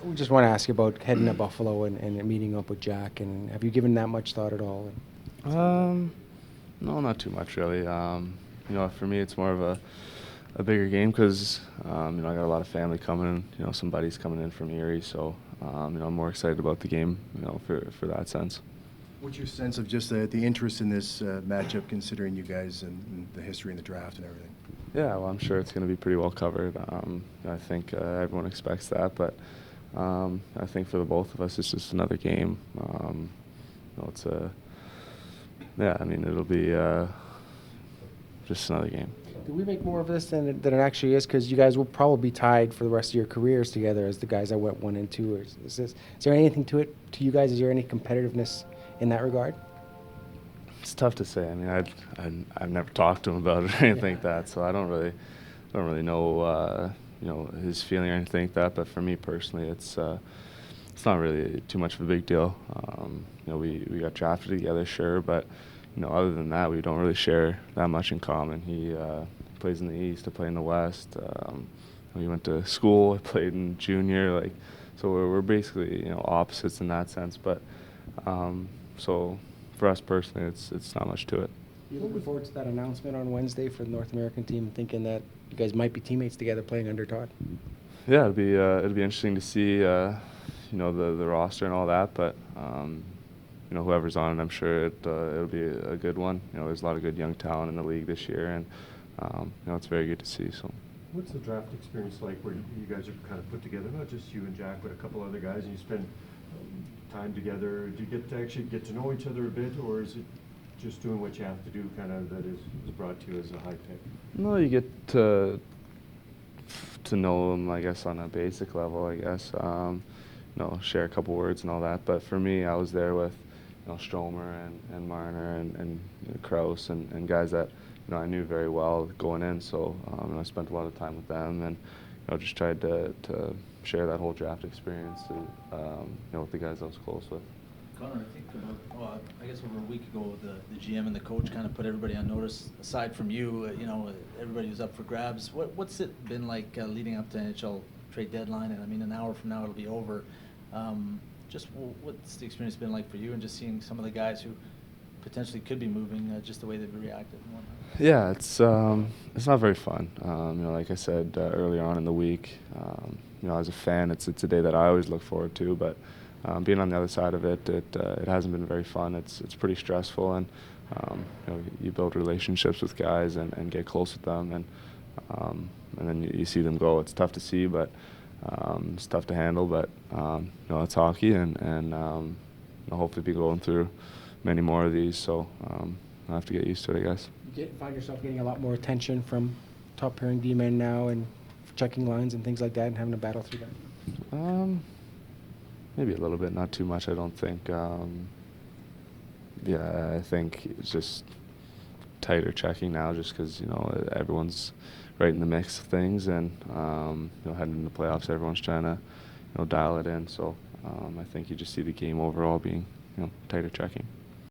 We just want to ask you about heading to Buffalo and meeting up with Jack, and have you given that much thought at all? Um, no, not too much really. For me, it's more of a bigger game because I got a lot of family coming. Some buddies coming in from Erie, so I'm more excited about the game. For that sense. What's your sense of just the interest in this matchup, considering you guys and the history and the draft and everything? Yeah, well, I'm sure it's going to be pretty well covered. I think everyone expects that, but I think for the both of us, it's just another game. It'll be just another game. Do we make more of this than it actually is? Because you guys will probably be tied for the rest of your careers together as the guys that went 1 and 2. Is there anything to it to you guys? Is there any competitiveness in that regard? It's tough to say. I mean, I've never talked to him about it or anything like that, so I don't really know his feeling or anything like that. But for me personally, it's not really too much of a big deal. We got drafted together, sure, but other than that, we don't really share that much in common. He plays in the East, I play in the West. We went to school, I played in junior, so we're basically opposites in that sense. But so for us personally, it's not much to it. You looking forward to that announcement on Wednesday for the North American team, thinking that you guys might be teammates together playing under Todd? Yeah, it'll be interesting to see the roster and all that, but whoever's on it, I'm sure it'll be a good one. There's a lot of good young talent in the league this year, and it's very good to see. So. What's the draft experience like where you guys are kind of put together, not just you and Jack, but a couple other guys, and you spend time together? Do you get to actually get to know each other a bit, or is it just doing what you have to do kind of that is brought to you as a high pick? No, you get to know them, I guess, on a basic level, I guess. Share a couple words and all that. But for me, I was there with Stromer and Marner and Krause and guys that I knew very well going in. So I spent a lot of time with them and just tried to share that whole draft experience with the guys I was close with. Connor, I think I guess over a week ago, the GM and the coach kind of put everybody on notice. Aside from you, everybody was up for grabs. What's it been like leading up to NHL trade deadline? And I mean, an hour from now it'll be over. Just what's the experience been like for you, and just seeing some of the guys who potentially could be moving, just the way they've reacted and whatnot? Yeah, it's not very fun. Like I said earlier on in the week, as a fan, it's a day that I always look forward to. But being on the other side of it, it hasn't been very fun. It's pretty stressful, and you build relationships with guys and get close with them, and then you see them go. It's tough to see, but it's tough to handle. But it's hockey, and hopefully be going through many more of these. So I have to get used to it, I guess. You find yourself getting a lot more attention from top-pairing D-men now, and checking lines and things like that, and having to battle through that? Maybe a little bit, not too much, I don't think. I think it's just tighter checking now, just because everyone's right in the mix of things, and heading into the playoffs, everyone's trying to dial it in. So I think you just see the game overall being tighter checking.